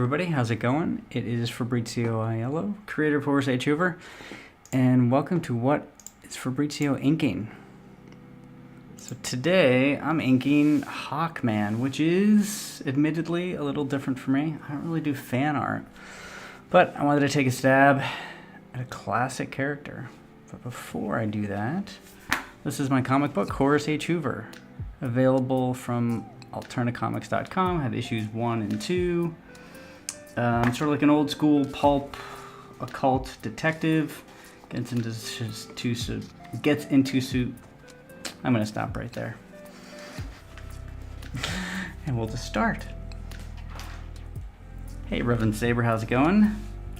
everybody, how's it going? It is Fabrizio Aiello, creator of Horus H. Hoover, and welcome to What is Fabrizio Inking? So today I'm inking Hawkman, which is admittedly a little different for me. I don't really do fan art, but I wanted to take a stab at a classic character. But before I do that, this is my comic book, Horus H. Hoover, available from alternacomics.com. I have issues 1 and 2. Sort of like an old school pulp occult detective. Gets into suit. I'm gonna stop right there, and we'll just start. Hey, Reverend Saber, how's it going?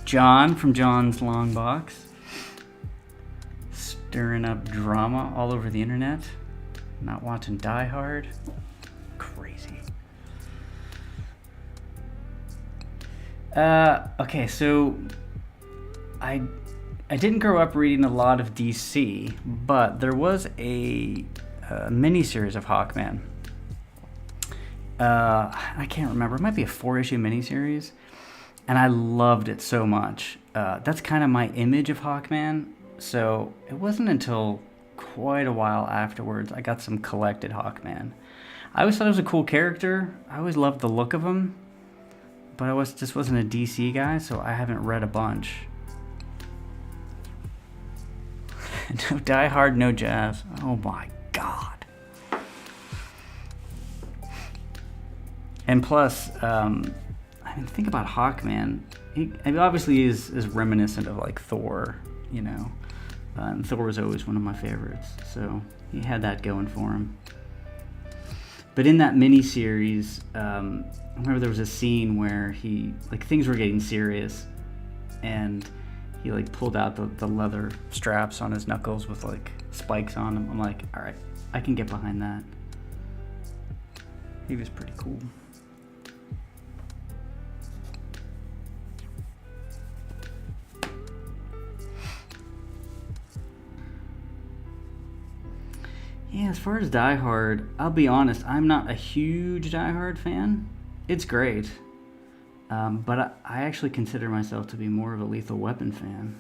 John from John's Long Box, stirring up drama all over the internet. Not watching Die Hard. Crazy. Okay, so I didn't grow up reading a lot of DC, but there was a miniseries of Hawkman. I can't remember. It might be a 4-issue miniseries, and I loved it so much. That's kind of my image of Hawkman, so it wasn't until quite a while afterwards I got some collected Hawkman. I always thought he was a cool character. I always loved the look of him, but I just wasn't a DC guy, so I haven't read a bunch. No Die Hard, no jazz. Oh my god. And plus, think about Hawkman. He obviously is reminiscent of like Thor, you know. And Thor was always one of my favorites, so he had that going for him. But in that miniseries, I remember there was a scene where things were getting serious, and he pulled out the leather straps on his knuckles with spikes on them. I'm like, all right, I can get behind that. He was pretty cool. Yeah, as far as Die Hard, I'll be honest, I'm not a huge Die Hard fan. It's great. But I actually consider myself to be more of a Lethal Weapon fan.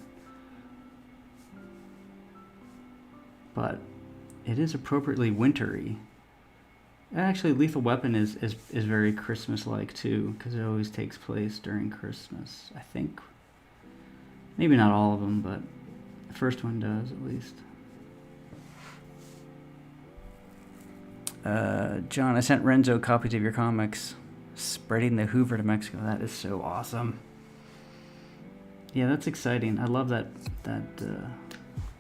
But it is appropriately wintry. Actually, Lethal Weapon is very Christmas-like too, because it always takes place during Christmas, I think. Maybe not all of them, but the first one does at least. John, I sent Renzo copies of your comics. Spreading the Hoover to Mexico. That is so awesome. Yeah, that's exciting. I love that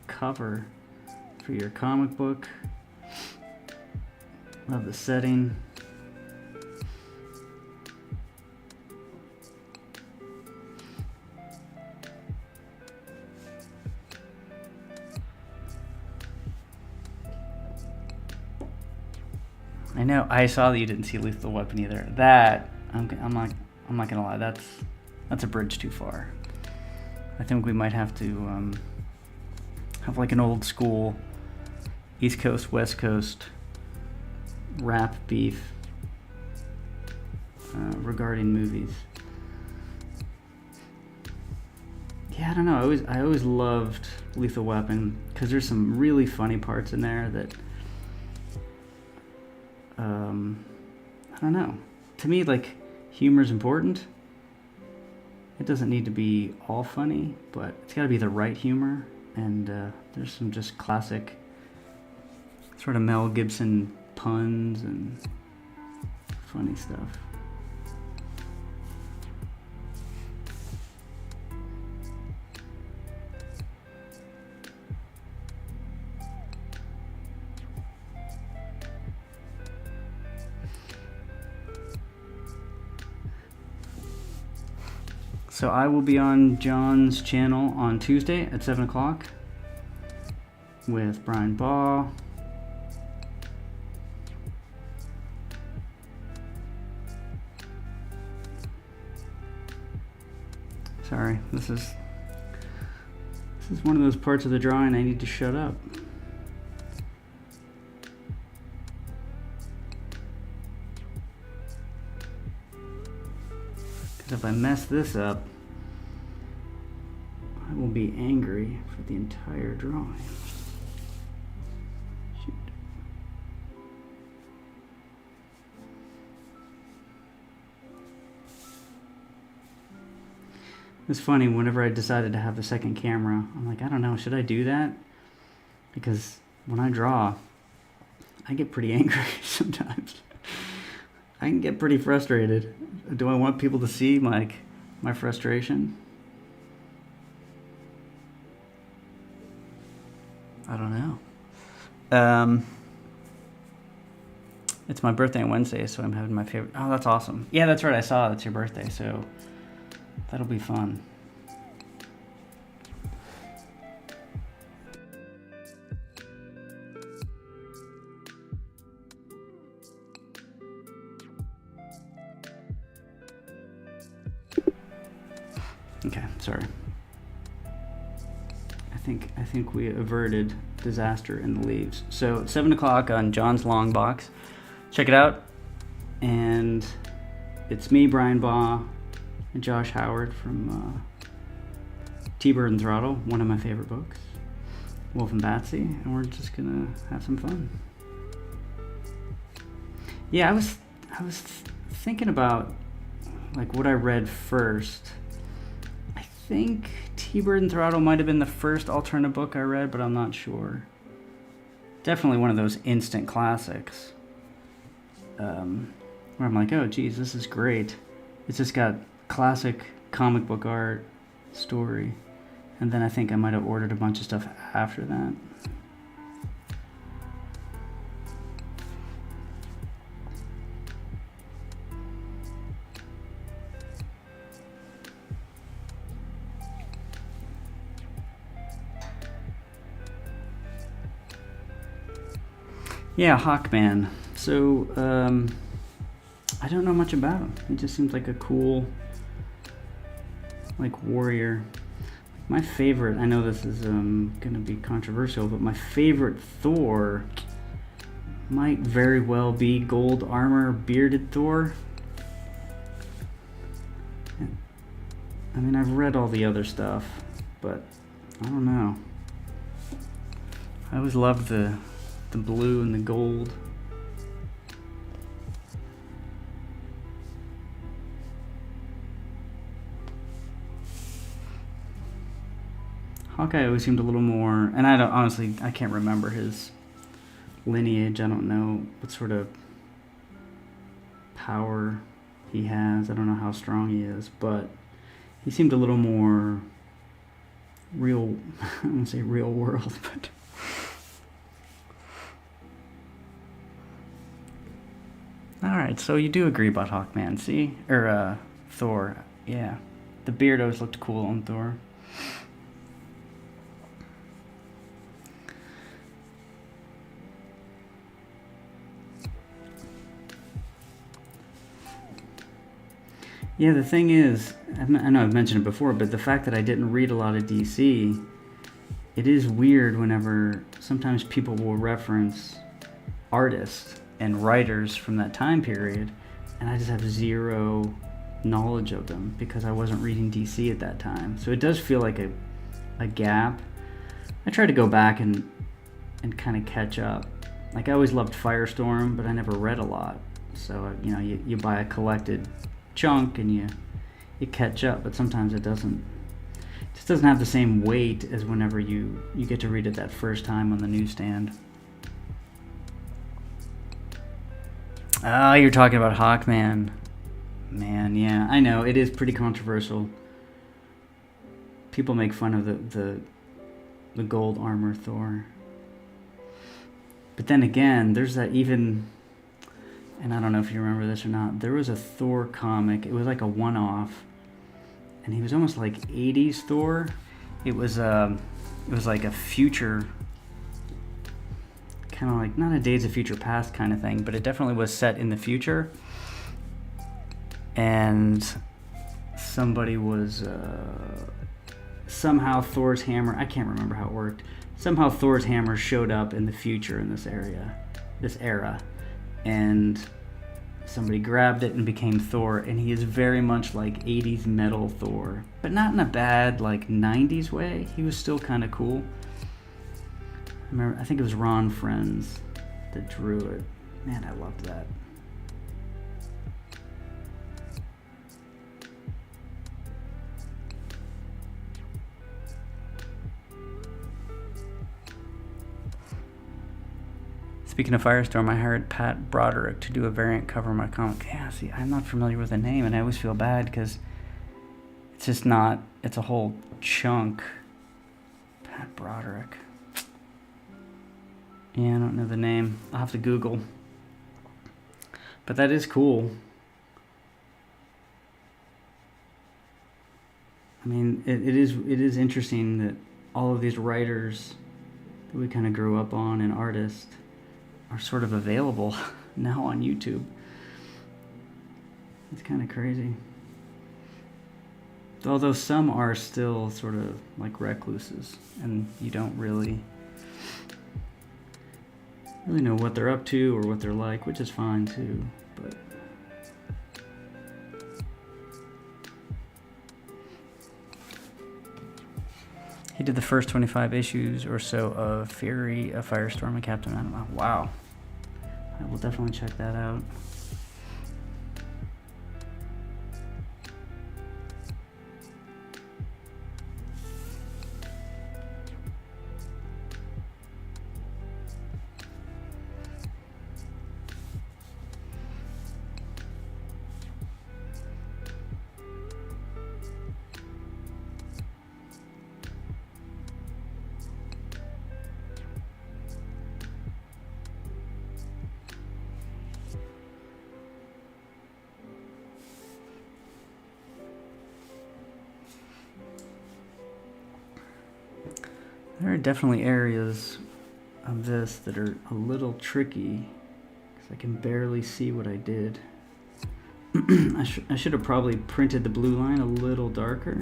cover for your comic book. Love the setting. I know. I saw that you didn't see Lethal Weapon either. That I'm not gonna lie. That's a bridge too far. I think we might have to have an old school East Coast West Coast rap beef regarding movies. Yeah, I don't know. I always loved Lethal Weapon because there's some really funny parts in there that. I don't know. To me, humor is important. It doesn't need to be all funny, but it's got to be the right humor. And there's some just classic sort of Mel Gibson puns and funny stuff. So I will be on John's channel on Tuesday at 7 o'clock with Brian Baugh. Sorry, this is one of those parts of the drawing I need to shut up. Because if I mess this up, I will be angry for the entire drawing. Shoot. It's funny, whenever I decided to have the second camera, I'm like, I don't know, should I do that? Because when I draw, I get pretty angry sometimes. I can get pretty frustrated. Do I want people to see my frustration? I don't know. It's my birthday on Wednesday, so I'm having my favorite. Oh, that's awesome. Yeah, that's right. I saw it's your birthday, so that'll be fun. Okay, sorry. I think we averted disaster in the leaves. So it's 7 o'clock on John's Long Box. Check it out. And it's me, Brian Baugh, and Josh Howard from T-Bird and Throttle, one of my favorite books, Wolf and Batsy, and we're just gonna have some fun. Yeah, I was thinking about like what I read first. I think T-Bird and Throttle might have been the first alternate book I read, but I'm not sure. Definitely one of those instant classics. Where I'm like, oh geez, this is great. It's just got classic comic book art, story, and then I think I might have ordered a bunch of stuff after that. Yeah, Hawkman. So, I don't know much about him. He just seems like a cool, like, warrior. My favorite, I know this is gonna be controversial, but my favorite Thor might very well be gold armor, bearded Thor. I mean, I've read all the other stuff, but I don't know. I always loved the blue and the gold. Hawkeye always seemed a little more, and I don't honestly, I can't remember his lineage. I don't know what sort of power he has. I don't know how strong he is, but he seemed a little more real. I wouldn't say real world, but all right. So you do agree about Hawkman, see, or Thor? Yeah, the beard always looked cool on Thor. Yeah, the thing is, I know I've mentioned it before, but the fact that I didn't read a lot of DC, it is weird whenever sometimes people will reference artists and writers from that time period, and I just have zero knowledge of them because I wasn't reading DC at that time. So it does feel like a gap. I try to go back and kind of catch up. Like, I always loved Firestorm, but I never read a lot. So, you know, you buy a collected chunk and you catch up, but sometimes it just doesn't have the same weight as whenever you get to read it that first time on the newsstand. Oh, you're talking about Hawkman. Man, yeah, I know, it is pretty controversial. People make fun of the gold armor Thor. But then again, there's that even, and I don't know if you remember this or not, there was a Thor comic. It was like a one-off, and he was almost like 80s Thor. It was like a future, kind of like, not a Days of Future Past kind of thing, but it definitely was set in the future. And somebody was, somehow Thor's hammer, I can't remember how it worked, somehow Thor's hammer showed up in the future in this era. And somebody grabbed it and became Thor, and he is very much like 80s metal Thor, but not in a bad like 90s way. He was still kind of cool. I think it was Ron Friends that drew it. Man, I loved that. Speaking of Firestorm, I hired Pat Broderick to do a variant cover of my comic. Yeah, see, I'm not familiar with the name, and I always feel bad because it's just not, it's a whole chunk. Pat Broderick. Yeah, I don't know the name. I'll have to Google. But that is cool. I mean, it is interesting that all of these writers that we kind of grew up on and artists are sort of available now on YouTube. It's kind of crazy. Although some are still sort of like recluses, and you don't really know what they're up to or what they're like, which is fine too. But he did the first 25 issues or so of Fury, a Firestorm, and Captain Atom. Wow. I will definitely check that out. There are definitely areas of this that are a little tricky because I can barely see what I did. I should have probably printed the blue line a little darker.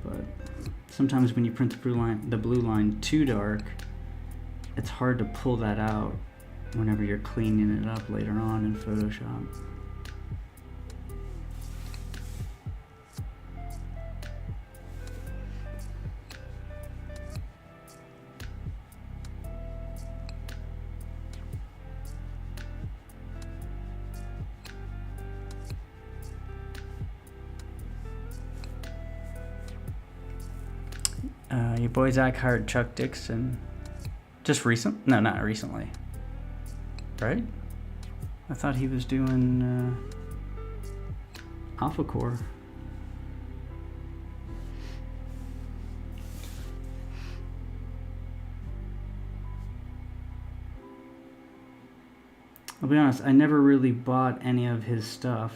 But sometimes when you print the blue line too dark, it's hard to pull that out whenever you're cleaning it up later on in Photoshop. Your boy Zach hired Chuck Dixon just recent? No, not recently. Right? I thought he was doing Alpha Core. I'll be honest, I never really bought any of his stuff,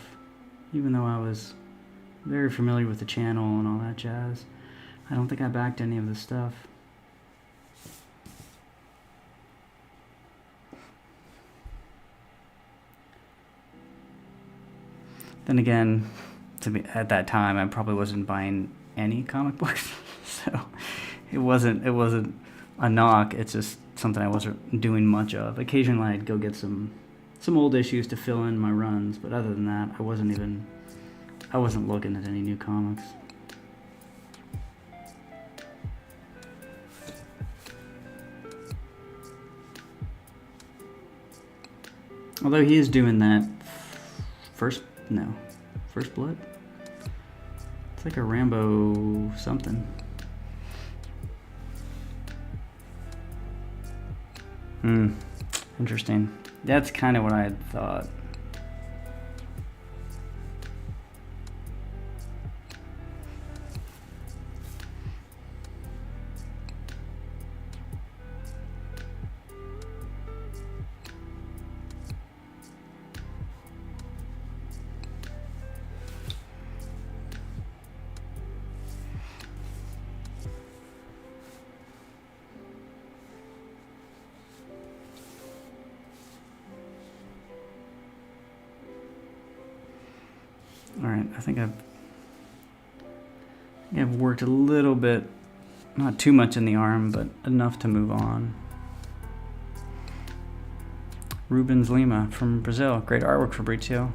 even though I was very familiar with the channel and all that jazz. I don't think I backed any of the stuff. Then again, at that time, I probably wasn't buying any comic books, so it wasn't a knock. It's just something I wasn't doing much of. Occasionally, I'd go get some old issues to fill in my runs, but other than that, I wasn't looking at any new comics. Although he is doing that First Blood? It's like a Rambo something. Interesting. That's kind of what I had thought. Alright, I think I've worked a little bit, not too much in the arm, but enough to move on. Rubens Lima from Brazil. Great artwork, Fabrizio.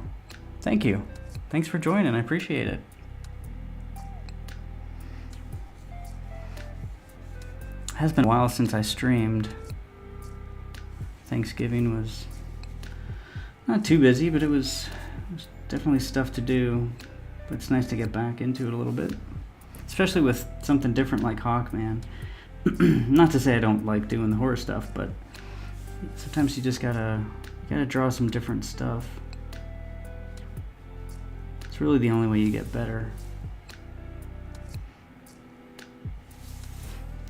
Thank you. Thanks for joining. I appreciate it. It has been a while since I streamed. Thanksgiving was not too busy, but it was definitely stuff to do. But it's nice to get back into it a little bit, especially with something different like Hawkman. Not to say I don't like doing the horror stuff, but sometimes you just gotta draw some different stuff. It's really the only way you get better.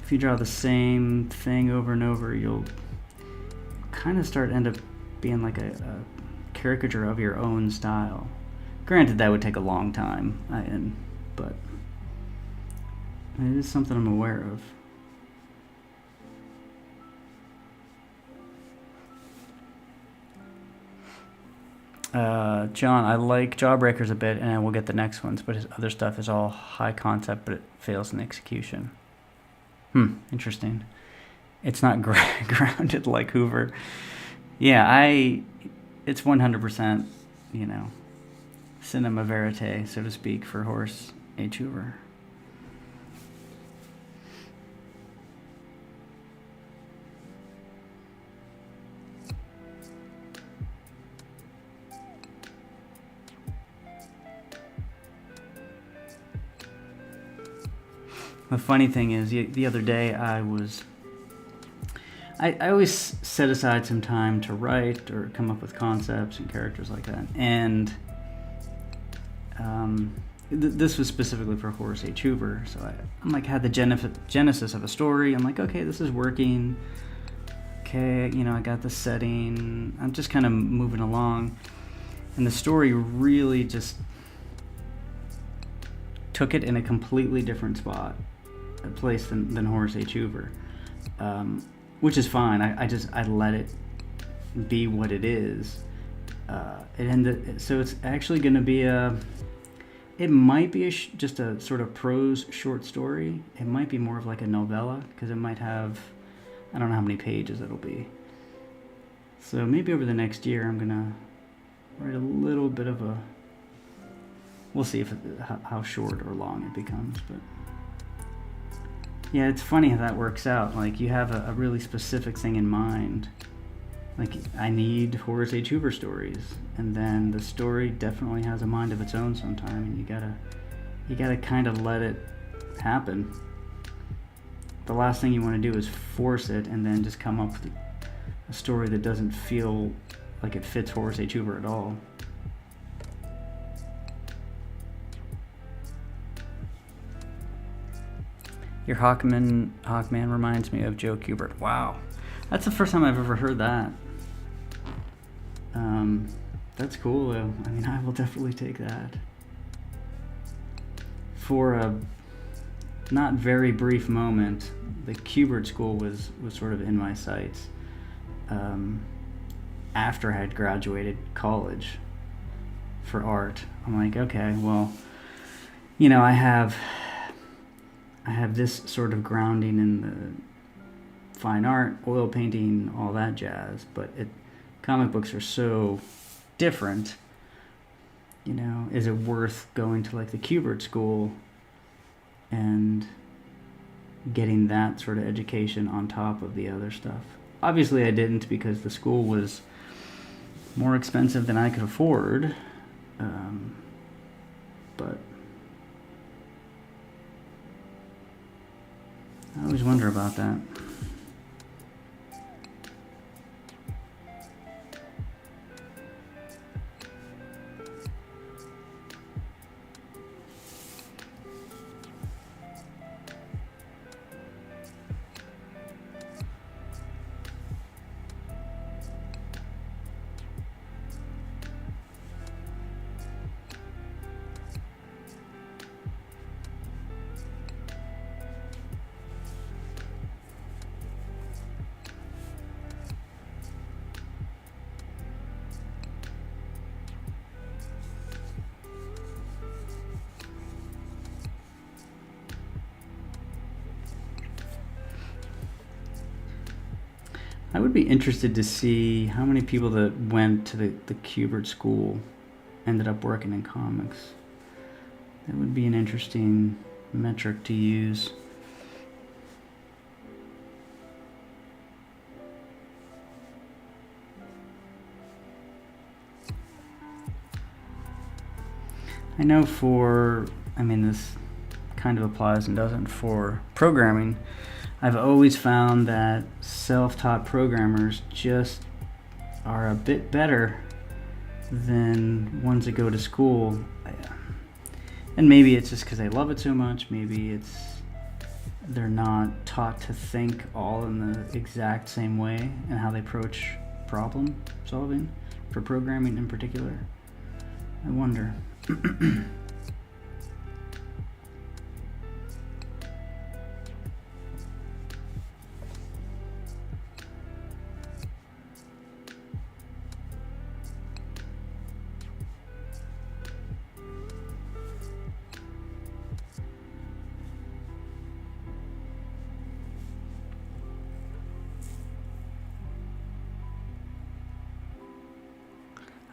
If you draw the same thing over and over, you'll kind of end up being like a caricature of your own style. Granted, that would take a long time, but it is something I'm aware of. John, I like Jawbreakers a bit, and we'll get the next ones, but his other stuff is all high concept, but it fails in execution. Interesting. It's not grounded like Hoover. Yeah, it's 100%, cinema verite, so to speak, for Horace H. Hoover. The funny thing is, the other day I always set aside some time to write or come up with concepts and characters like that. And this was specifically for Horace H. Hoover. So I'm like, had the genesis of a story. I'm like, okay, this is working. Okay, I got the setting. I'm just kind of moving along. And the story really just took it in a completely different place than Horace H. Hoover. Which is fine. I let it be what it is. So it's actually going to be it might be just a sort of prose short story. It might be more of like a novella, because it might have, I don't know how many pages it'll be. So maybe over the next year I'm going to write a little bit of we'll see how short or long it becomes, but yeah, it's funny how that works out. Like, you have a really specific thing in mind. Like, I need Horace H. Hoover stories, and then the story definitely has a mind of its own sometime, and you gotta kind of let it happen. The last thing you want to do is force it and then just come up with a story that doesn't feel like it fits Horace H. Hoover at all. Your Hawkman reminds me of Joe Kubert. Wow. That's the first time I've ever heard that. That's cool, though. I mean, I will definitely take that. For a not very brief moment, the Kubert school was sort of in my sights after I had graduated college for art. I'm like, okay, well, I have this sort of grounding in the fine art, oil painting, all that jazz, but comic books are so different. Is it worth going to like the Kubert school and getting that sort of education on top of the other stuff? Obviously I didn't, because the school was more expensive than I could afford, but I always wonder about that. I would be interested to see how many people that went to the Kubert school ended up working in comics. That would be an interesting metric to use. I know this kind of applies and doesn't for programming. I've always found that self-taught programmers just are a bit better than ones that go to school. And maybe it's just because they love it so much. Maybe it's they're not taught to think all in the exact same way and how they approach problem solving for programming in particular. I wonder.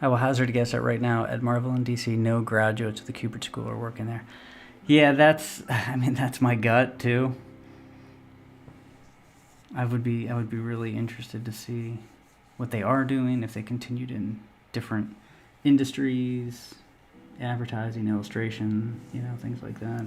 I will hazard a guess that right now at Marvel and DC, no graduates of the Kubert School are working there. Yeah, that's my gut too. I would be really interested to see what they are doing, if they continued in different industries, advertising, illustration, things like that.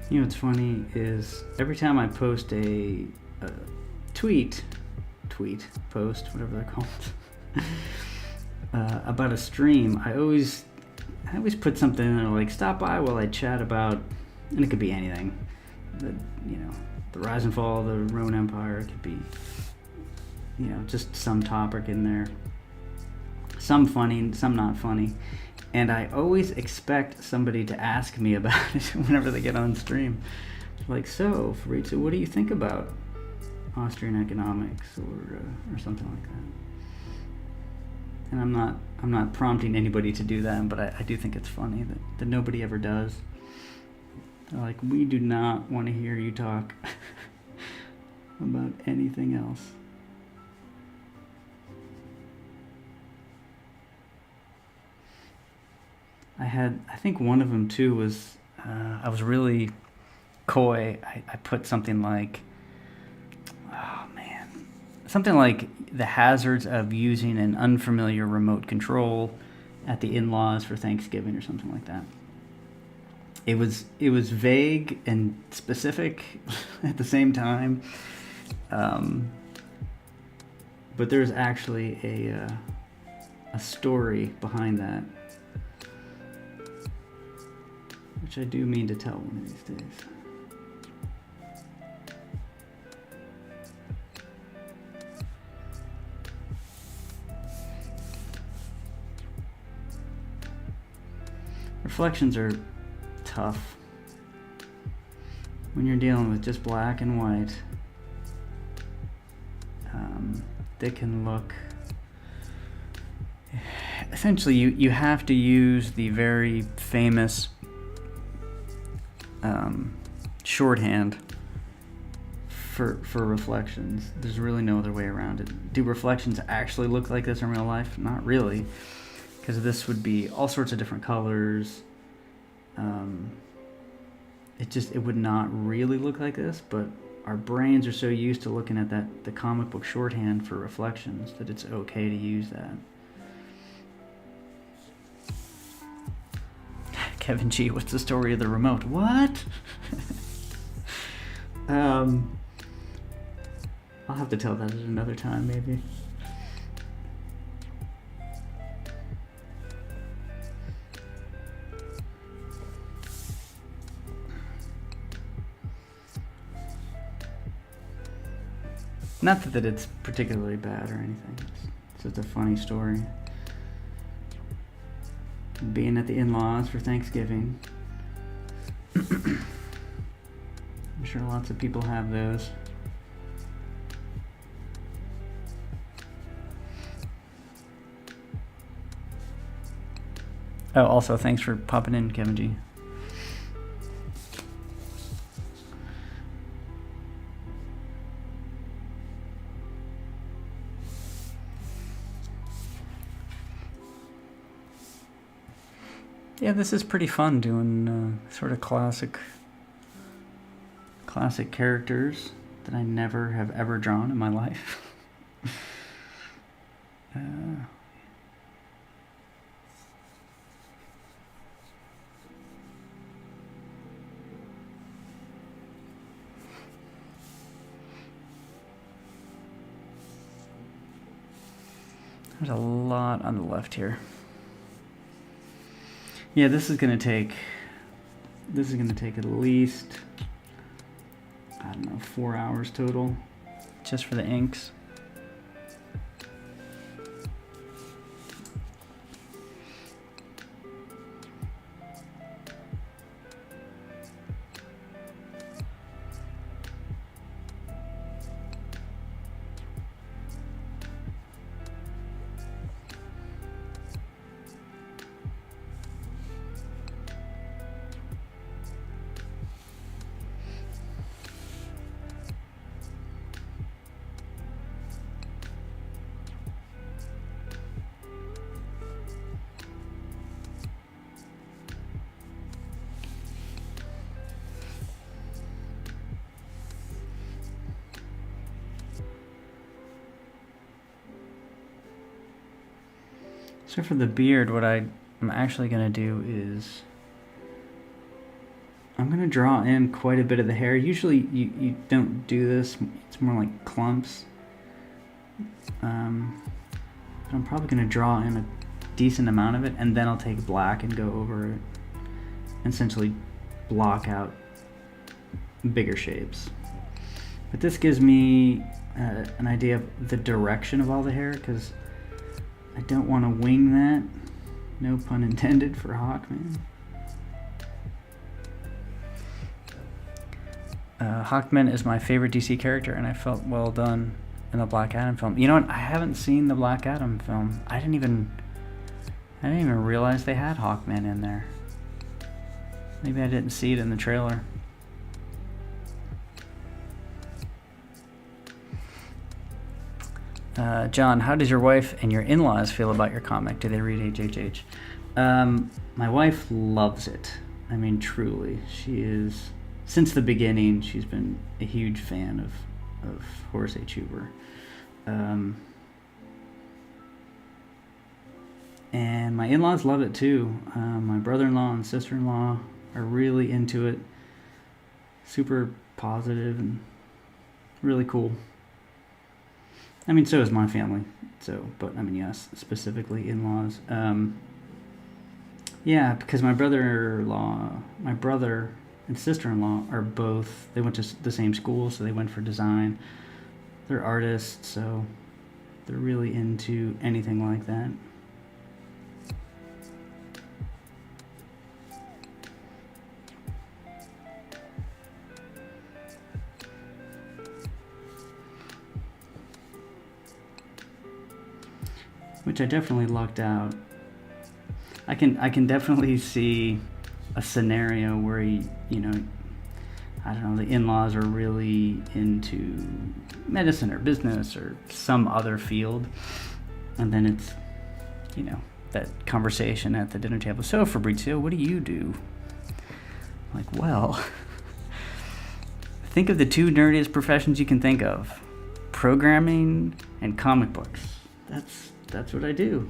What's funny is every time I post a post, whatever they're called, about a stream, I always put something in there like, stop by while I chat about, and it could be anything, the rise and fall of the Roman Empire. It could be, just some topic in there, some funny, some not funny. And I always expect somebody to ask me about it whenever they get on stream. Like, so, Fabrizio, what do you think about Austrian economics or something like that? And I'm not prompting anybody to do that, but I do think it's funny that nobody ever does. They're like, we do not want to hear you talk about anything else. I think one of them too was, I was really coy. I put something like, something like the hazards of using an unfamiliar remote control at the in-laws for Thanksgiving or something like that. It was vague and specific at the same time, but there's actually a story behind that, which I do mean to tell one of these days. Reflections are tough. when you're dealing with just black and white, they can look... Essentially, you have to use the very famous shorthand for reflections. There's really no other way around it. Do reflections actually look like this in real life? Not really, because this would be all sorts of different colors. It would not really look like this, but our brains are so used to looking at the comic book shorthand for reflections that it's okay to use that. Kevin G, what's the story of the remote? What? I'll have to tell that at another time, maybe. Not that it's particularly bad or anything. It's just a funny story. Being at the in-laws for Thanksgiving. I'm sure lots of people have those. Oh, also, thanks for popping in, Kevin G. Yeah, this is pretty fun doing sort of classic characters that I never have ever drawn in my life. There's a lot on the left here. Yeah, this is gonna take at least, I don't know, 4 hours total, just for the inks. So for the beard, what I'm actually going to do is I'm going to draw in quite a bit of the hair. Usually you don't do this. It's more like clumps. I'm probably going to draw in a decent amount of it, and then I'll take black and go over it and essentially block out bigger shapes. But this gives me an idea of the direction of all the hair, because I don't want to wing that. No pun intended for Hawkman. Hawkman is my favorite DC character, and I felt well done in the Black Adam film. You know what? I haven't seen the Black Adam film. I didn't even realize they had Hawkman in there. Maybe I didn't see it in the trailer. John, how does your wife and your in-laws feel about your comic? Do they read HHH? My wife loves it. I mean, truly. She is, since the beginning, she's been a huge fan of Horace H. Hoover. And my in-laws love it too. My brother-in-law and sister-in-law are really into it. Super positive and really cool. I mean, so is my family. But I mean, yes, specifically in-laws. Yeah, because my brother and sister-in-law are both, they went to the same school, so they went for design. They're artists, so they're really into anything like that. which I definitely lucked out. I can definitely see a scenario where I don't know, the in-laws are really into medicine or business or some other field, and then it's, that conversation at the dinner table. So, Fabrizio, what do you do? I'm like, well, think of the two nerdiest professions you can think of: programming and comic books. That's what I do.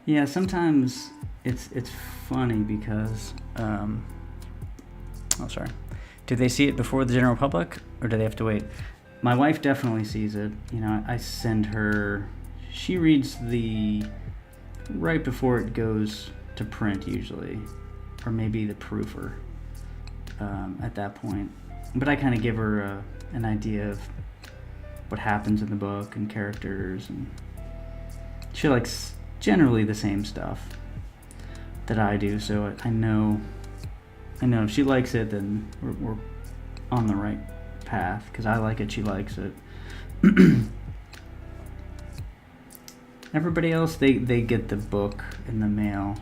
Yeah, sometimes it's funny because sorry. Do they see it before the general public, or do they have to wait? My wife definitely sees it. I send her. She reads right before it goes to print usually, or maybe the proofer at that point. But I kind of give her an idea of what happens in the book and characters, and she likes generally the same stuff that I do, so I know if she likes it, then we're on the right path, because I like it, she likes it. Everybody else, they get the book in the mail.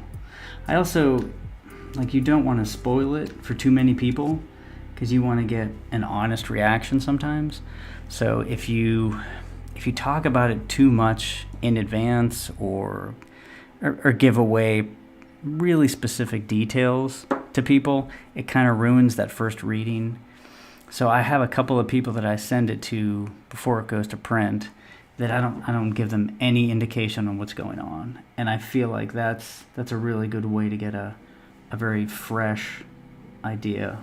I also, you don't want to spoil it for too many people, because you want to get an honest reaction sometimes. So if you talk about it too much in advance, or give away really specific details to people, it kind of ruins that first reading. So I have a couple of people that I send it to before it goes to print that I don't give them any indication on what's going on, and I feel like that's a really good way to get a very fresh idea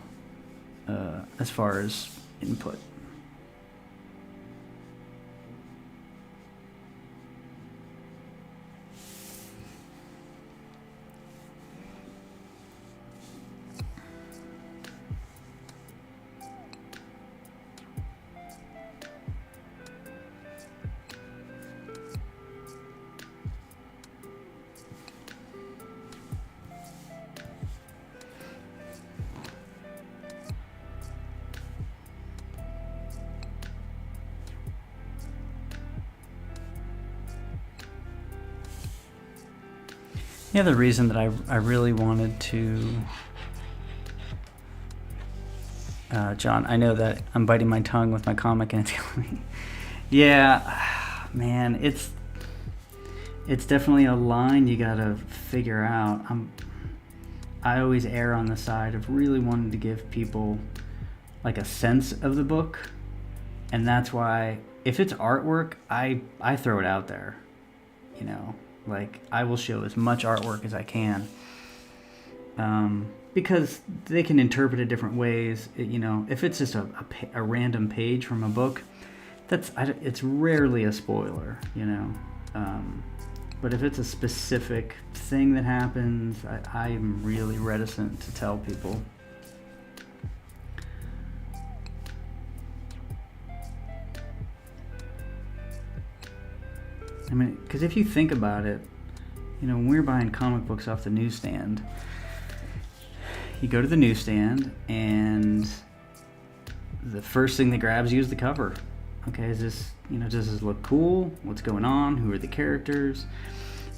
as far as input. The other reason that I really wanted to, John, I know that I'm biting my tongue with my comic and it's killing me. Yeah, man, it's definitely a line you gotta figure out. I always err on the side of really wanting to give people a sense of the book, and that's why if it's artwork, I throw it out there, I will show as much artwork as I can, because they can interpret it different ways. If it's just a random page from a book, it's rarely a spoiler, but if it's a specific thing that happens, I'm really reticent to tell people. I mean, because if you think about it, when we're buying comic books off the newsstand, you go to the newsstand and the first thing that grabs you is the cover. Okay, is this, does this look cool? What's going on? Who are the characters?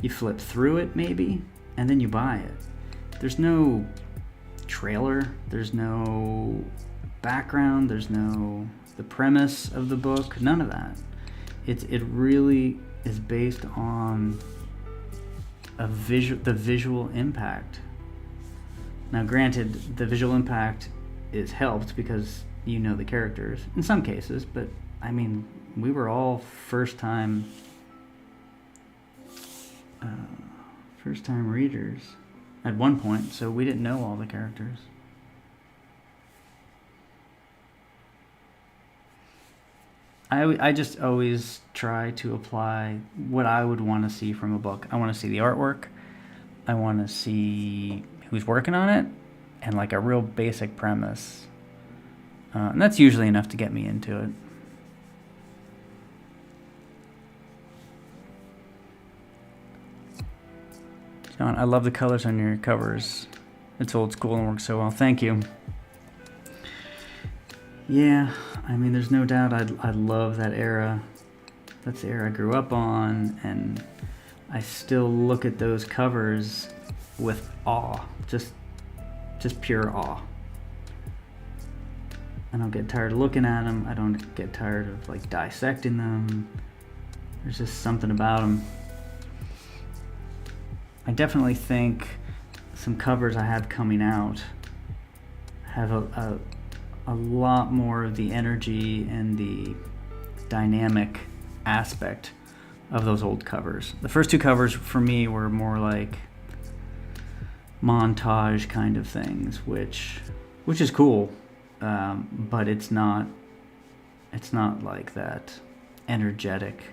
You flip through it maybe, and then you buy it. There's no trailer, there's no background, there's no the premise of the book, none of that. It really is based on the visual impact. Now, granted, the visual impact is helped because the characters in some cases, but I mean, we were all first time readers at one point, so we didn't know all the characters. I just always try to apply what I would want to see from a book. I want to see the artwork. I want to see who's working on it, and a real basic premise. And that's usually enough to get me into it. John, I love the colors on your covers. It's old school and works so well. Thank you. Yeah, I mean, there's no doubt I love that era. That's the era I grew up on, and I still look at those covers with awe, just pure awe. I don't get tired of looking at them. I don't get tired of like dissecting them. There's just something about them. I definitely think some covers I have coming out have a lot more of the energy and the dynamic aspect of those old covers. The first two covers for me were more like montage kind of things, which is cool, but it's not like that energetic,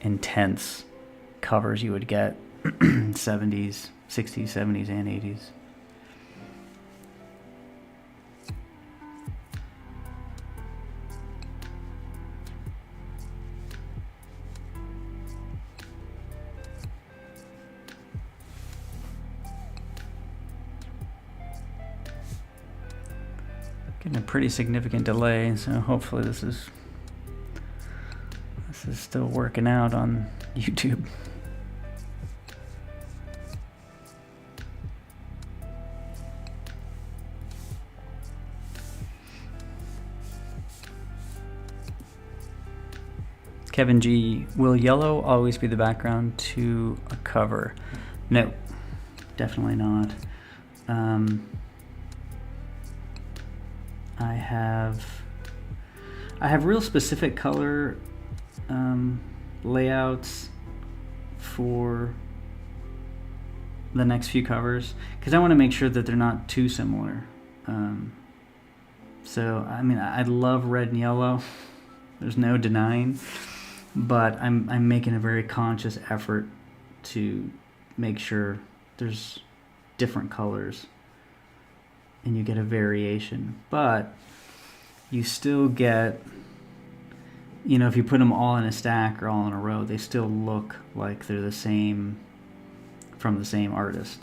intense covers you would get 70s, 60s, 70s, and 80s. Getting a pretty significant delay, so hopefully this is still working out on YouTube. Kevin G, will yellow always be the background to a cover? No, definitely not. I have real specific color layouts for the next few covers because I want to make sure that they're not too similar. So I mean, I love red and yellow. There's no denying, but I'm making a very conscious effort to make sure there's different colors and you get a variation, but you still get, you know, if you put them all in a stack or all in a row, they still look like they're the same, from the same artist.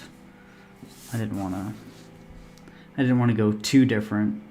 I didn't want to go too different.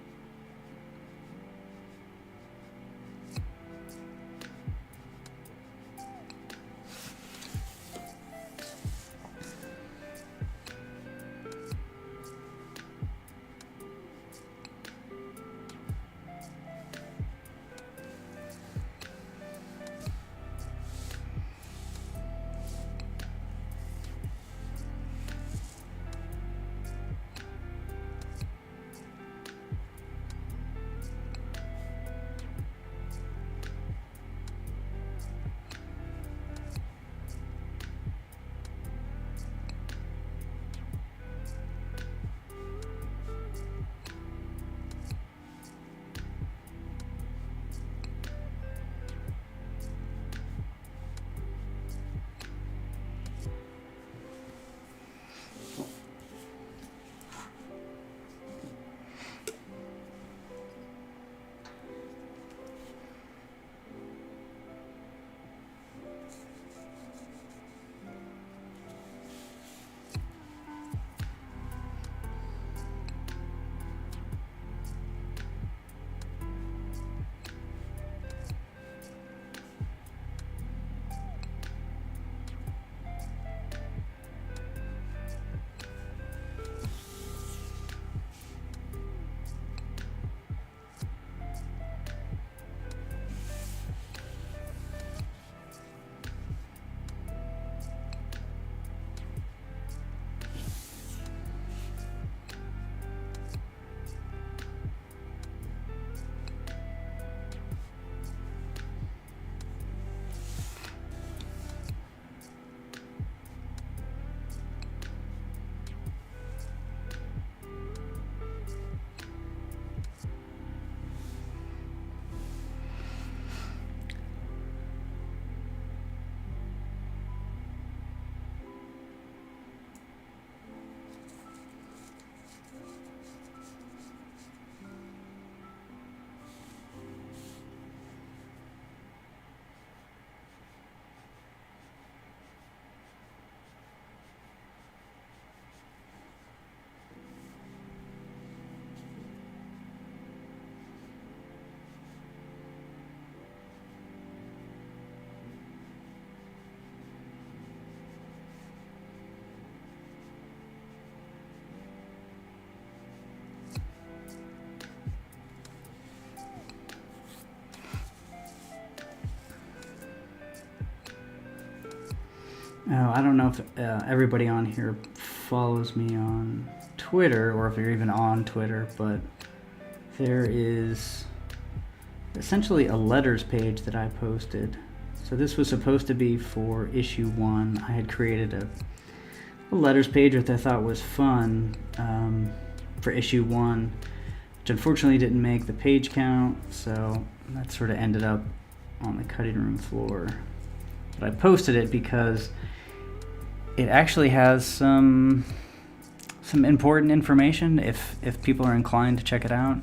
Oh, I don't know if everybody on here follows me on Twitter or if you're even on Twitter, but there is essentially a letters page that I posted. So this was supposed to be for issue 1. I had created a letters page which I thought was fun for issue 1, which unfortunately didn't make the page count, so that sort of ended up on the cutting room floor. But I posted it because it actually has some important information if people are inclined to check it out.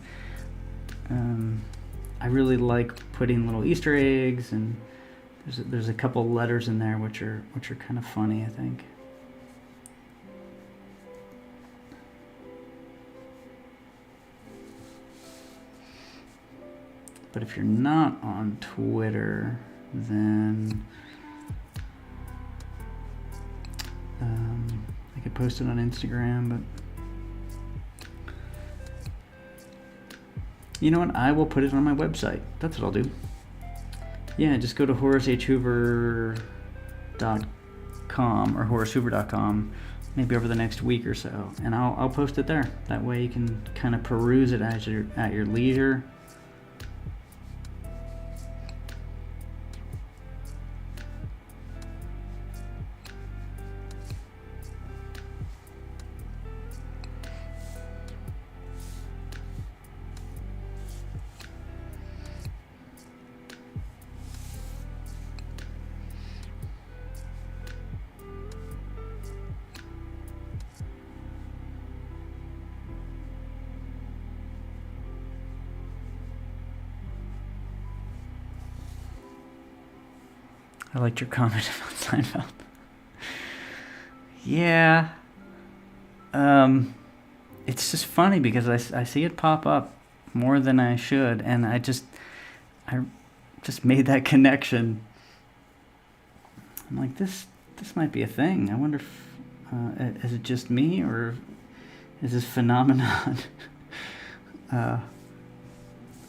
I really like putting little Easter eggs, and there's a couple letters in there which are kind of funny, I think. But if you're not on Twitter, then I could post it on Instagram, but you know what? I will put it on my website. That's what I'll do. Yeah, just go to HoraceHoover.com or HoraceHoover.com maybe over the next week or so, and I'll post it there. That way you can kind of peruse it at your leisure. I liked your comment about Seinfeld. Yeah. It's just funny because I see it pop up more than I should, and I just made that connection. I'm like, this might be a thing. I wonder if is it just me, or is this phenomenon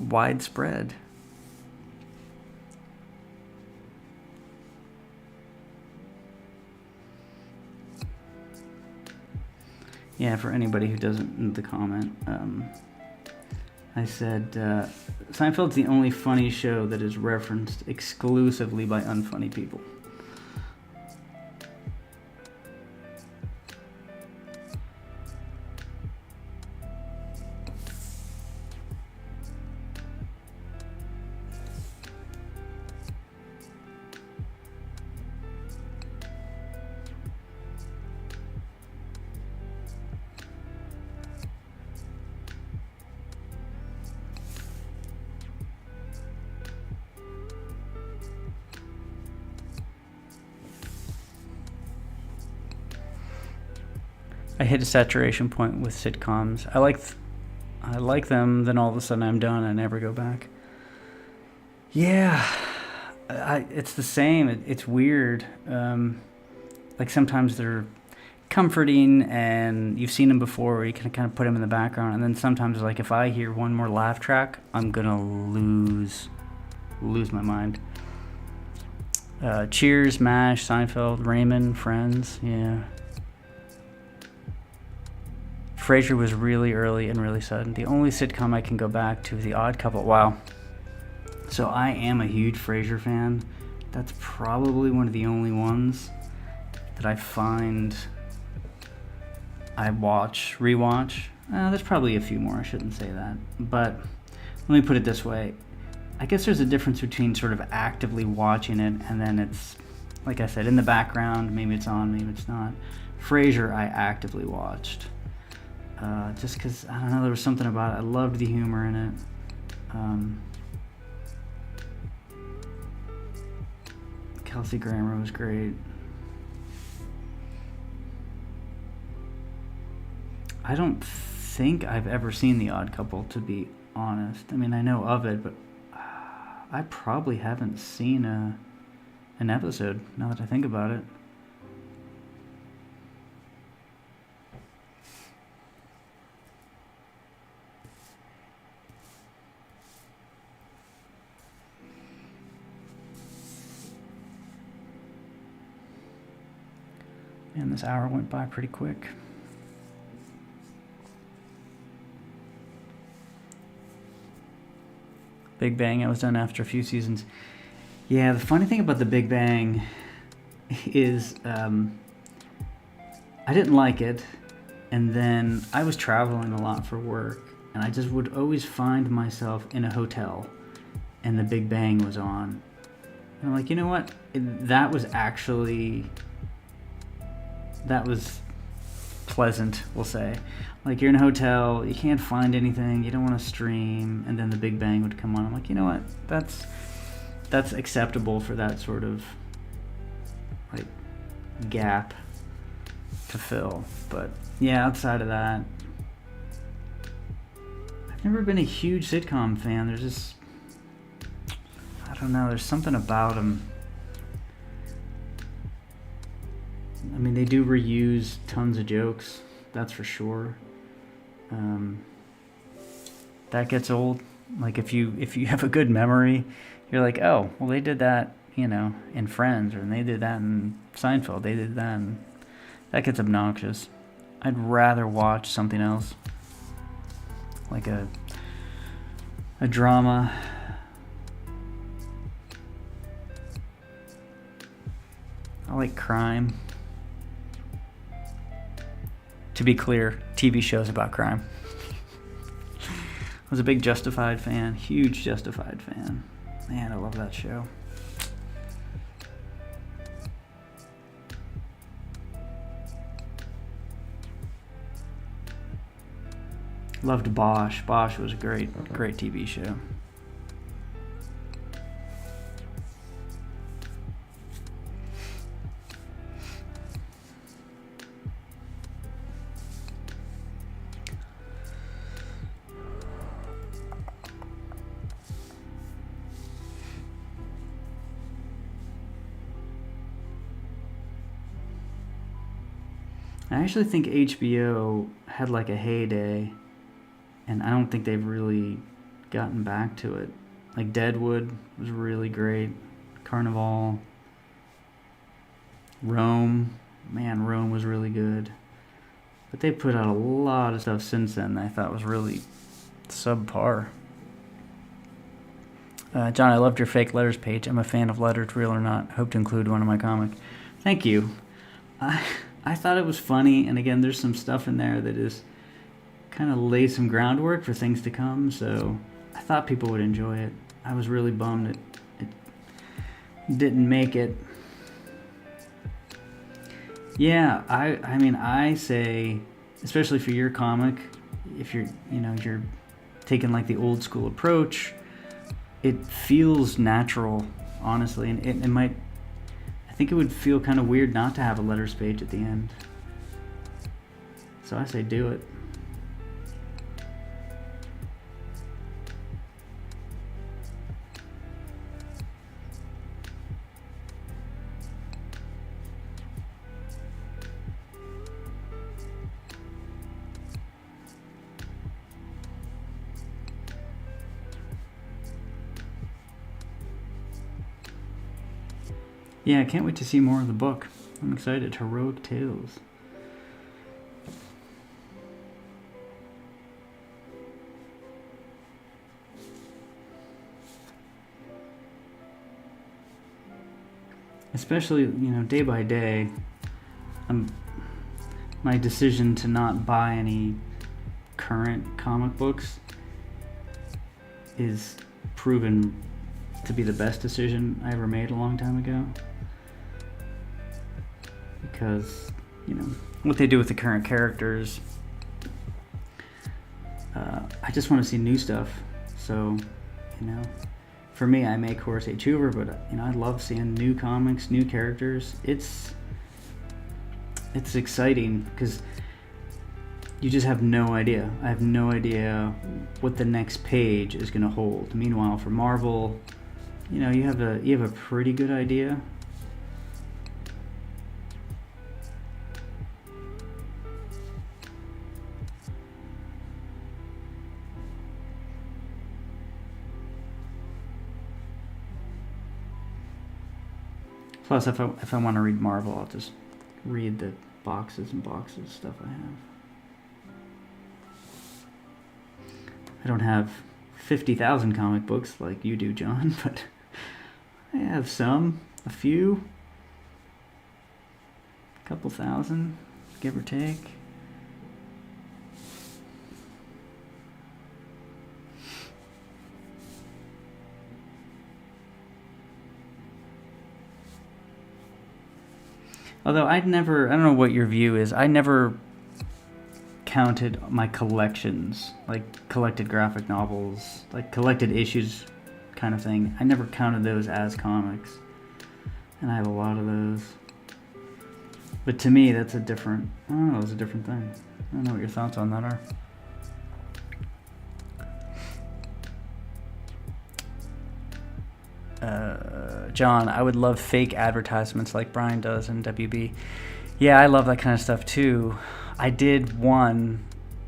widespread? Yeah, for anybody who doesn't know the comment, I said Seinfeld's the only funny show that is referenced exclusively by unfunny people. I hit a saturation point with sitcoms. I like them, then all of a sudden I'm done. I never go back. Yeah, it's the same. It's weird. Like sometimes they're comforting and you've seen them before, or you can kind of put them in the background. And then sometimes, like, if I hear one more laugh track, I'm gonna lose my mind. Cheers, MASH, Seinfeld, Raymond, Friends. Yeah. Frasier was really early and really sudden. The only sitcom I can go back to is The Odd Couple. Wow. So I am a huge Frasier fan. That's probably one of the only ones that I find I rewatch. There's probably a few more, I shouldn't say that. But let me put it this way. I guess there's a difference between sort of actively watching it and then it's, like I said, in the background. Maybe it's on, maybe it's not. Frasier, I actively watched. Just because, I don't know, there was something about it. I loved the humor in it. Kelsey Grammer was great. I don't think I've ever seen The Odd Couple, to be honest. I mean, I know of it, but I probably haven't seen an episode, now that I think about it. And this hour went by pretty quick. Big Bang, I was done after a few seasons. Yeah, the funny thing about The Big Bang is I didn't like it, and then I was traveling a lot for work, and I just would always find myself in a hotel, and The Big Bang was on. And I'm like, you know what? That was pleasant, we'll say. Like, you're in a hotel, you can't find anything, you don't want to stream, and then The Big Bang would come on. I'm like, you know what? That's acceptable for that sort of like gap to fill. But yeah, outside of that, I've never been a huge sitcom fan. There's just, I don't know, there's something about them. I mean, they do reuse tons of jokes, that's for sure. That gets old. Like, if you have a good memory, you're like, oh, well, they did that, in Friends, or they did that in Seinfeld, they did that, and that gets obnoxious. I'd rather watch something else, like a drama. I like crime. To be clear, TV shows about crime. I was a big Justified fan, huge Justified fan. Man, I love that show. Loved Bosch. Bosch was a great TV show. I actually think HBO had like a heyday, and I don't think they've really gotten back to it. Like Deadwood was really great. Carnival. Rome. Man, Rome was really good. But they put out a lot of stuff since then that I thought was really subpar. John, I loved your fake letters page. I'm a fan of letters, real or not. Hope to include one in my comic. Thank you. I thought it was funny, and again, there's some stuff in there that is kind of lays some groundwork for things to come, so I thought people would enjoy it. I was really bummed it didn't make it. Yeah, I mean, I say, especially for your comic, if you're taking like the old school approach, it feels natural, honestly, and it might, I think it would feel kind of weird not to have a letters page at the end. So I say do it. Yeah, I can't wait to see more of the book. I'm excited. Heroic Tales. Especially, day by day, my decision to not buy any current comic books is proven to be the best decision I ever made a long time ago. Because, what they do with the current characters, I just want to see new stuff. So, for me, I make Horace H. Hoover, but, I love seeing new comics, new characters. It's exciting because you just have no idea. I have no idea what the next page is going to hold. Meanwhile, for Marvel, you have a pretty good idea. Plus, if I want to read Marvel, I'll just read the boxes and boxes of stuff I have. I don't have 50,000 comic books like you do, John, but I have some, a few, a couple thousand, give or take. Although I don't know what your view is, I never counted my collections, like collected graphic novels, like collected issues kind of thing. I never counted those as comics. And I have a lot of those. But to me, that's it's a different thing. I don't know what your thoughts on that are. John, I would love fake advertisements like Brian does in WB. Yeah, I love that kind of stuff too. I did one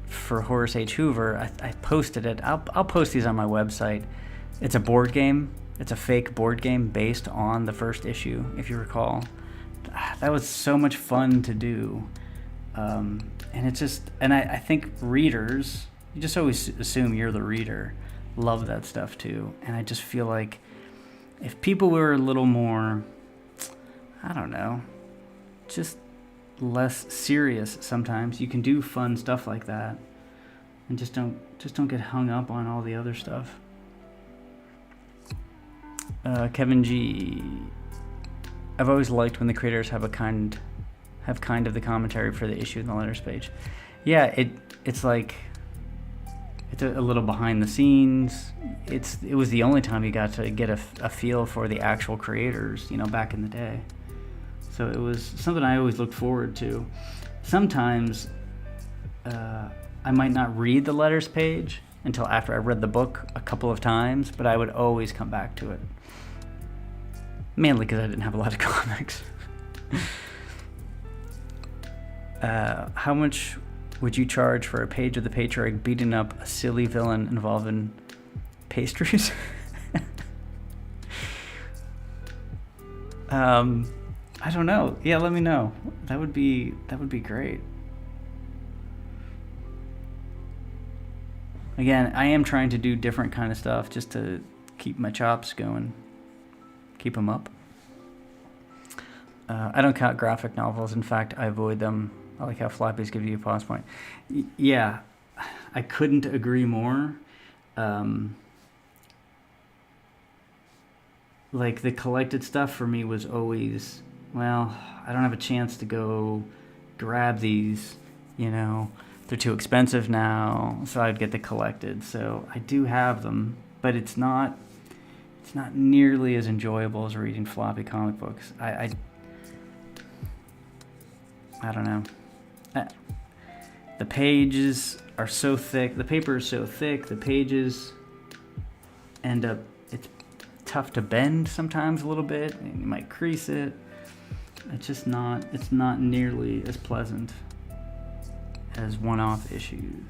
for Horace H. Hoover. I posted it. I'll post these on my website. It's a board game. It's a fake board game based on the first issue, if you recall. That was so much fun to do. And it's just, and I think readers, you just always assume you're the reader, love that stuff too. And I just feel like if people were a little more, I don't know, just less serious sometimes, you can do fun stuff like that, and just don't get hung up on all the other stuff. Kevin G. I've always liked when the creators have kind of the commentary for the issue in the letters page. Yeah, it's like it's a little behind the scenes. It was the only time you got to get a feel for the actual creators, back in the day. So it was something I always looked forward to. Sometimes I might not read the letters page until after I read the book a couple of times, but I would always come back to it. Mainly because I didn't have a lot of comics. How much would you charge for a page of the Patriarch beating up a silly villain involving pastries? I don't know. Yeah, let me know. That would be great. Again, I am trying to do different kind of stuff just to keep my chops going. Keep them up. I don't count graphic novels. In fact, I avoid them. I like how floppies give you a pause point. Yeah, I couldn't agree more. Like the collected stuff for me was always, well, I don't have a chance to go grab these, they're too expensive now, so I'd get the collected. So I do have them, but it's not nearly as enjoyable as reading floppy comic books. I don't know. The pages are so thick. The paper is so thick. The pages end up, it's tough to bend sometimes a little bit, and you might crease it. It's not nearly as pleasant as one-off issues.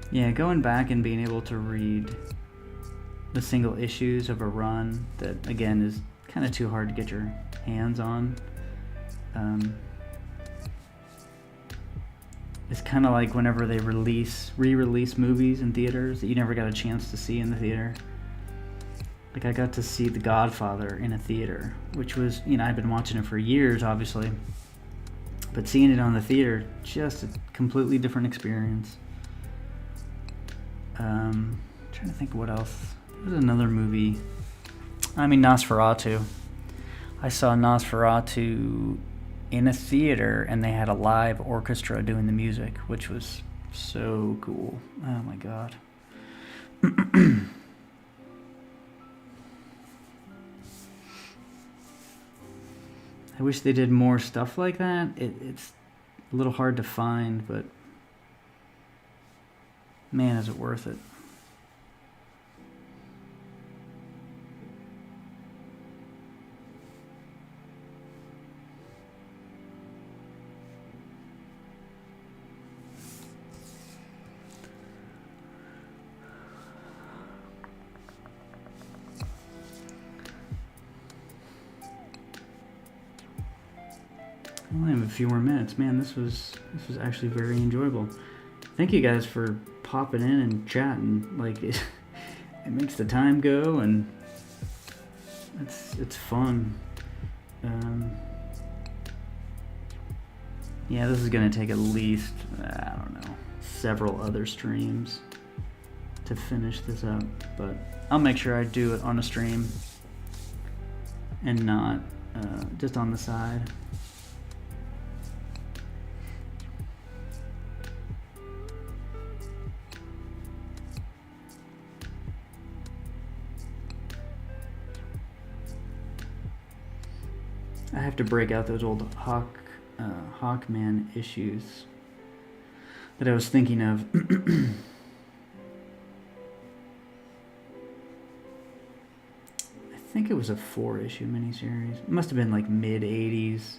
Yeah, going back and being able to read the single issues of a run that, again, is kind of too hard to get your hands on. It's kind of like whenever they re-release movies in theaters that you never got a chance to see in the theater. Like, I got to see The Godfather in a theater, which was, I'd been watching it for years, obviously. But seeing it on the theater, just a completely different experience. Trying to think what else. There was another movie. I mean, Nosferatu. I saw Nosferatu in a theater, and they had a live orchestra doing the music, which was so cool. Oh my god. I wish they did more stuff like that. It's a little hard to find, but man, is it worth it. I only have a few more minutes. Man, this was actually very enjoyable. Thank you guys for popping in and chatting. Like it makes the time go, and it's fun. Yeah, this is gonna take at least I don't know, several other streams to finish this up, but I'll make sure I do it on a stream and not just on the side. I have to break out those old Hawkman issues that I was thinking of. I think it was a 4-issue miniseries. It must have been like mid-80s.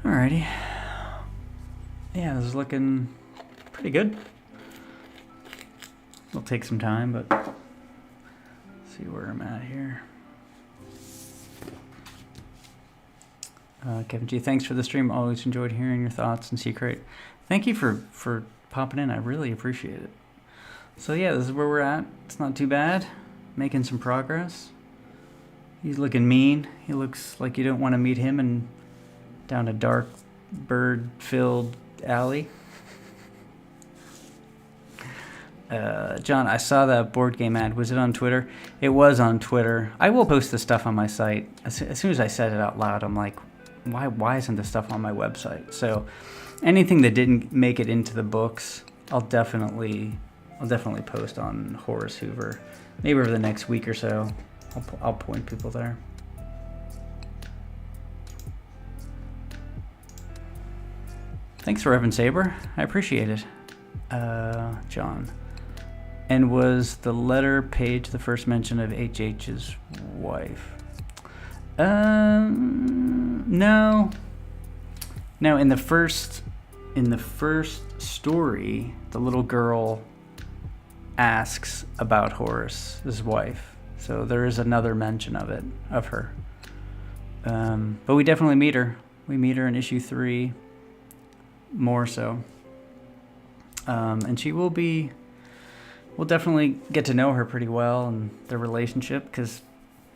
Alrighty. Yeah, this is looking pretty good. It'll take some time, but let's see where I'm at here. Kevin G, thanks for the stream. Always enjoyed hearing your thoughts and Secret. Thank you for popping in. I really appreciate it. So yeah, this is where we're at. It's not too bad. Making some progress. He's looking mean. He looks like you don't want to meet him and down a dark bird-filled alley. John, I saw that board game ad. Was it on Twitter? It was on Twitter. I will post the stuff on my site. As soon as I said it out loud, I'm like, why isn't this stuff on my website? So anything that didn't make it into the books, I'll definitely post on Horace Hoover. Maybe over the next week or so, I'll point people there. Thanks for Evan Saber. I appreciate it. John. And was the letter page the first mention of HH's wife? No. No, in the first story, the little girl asks about Horace's wife. So there is another mention of her. But we definitely meet her. We meet her in issue 3. More so. And we'll definitely get to know her pretty well and their relationship, because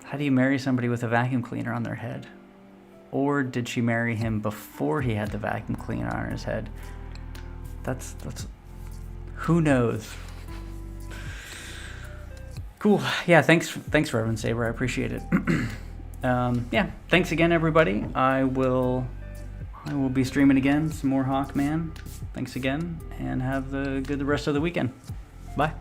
how do you marry somebody with a vacuum cleaner on their head? Or did she marry him before he had the vacuum cleaner on his head? That's who knows. Cool. Yeah, thanks Reverend Saber. I appreciate it. Yeah, thanks again, everybody. I will I will be streaming again, some more Hawkman. Thanks again, and have the rest of the weekend. Bye.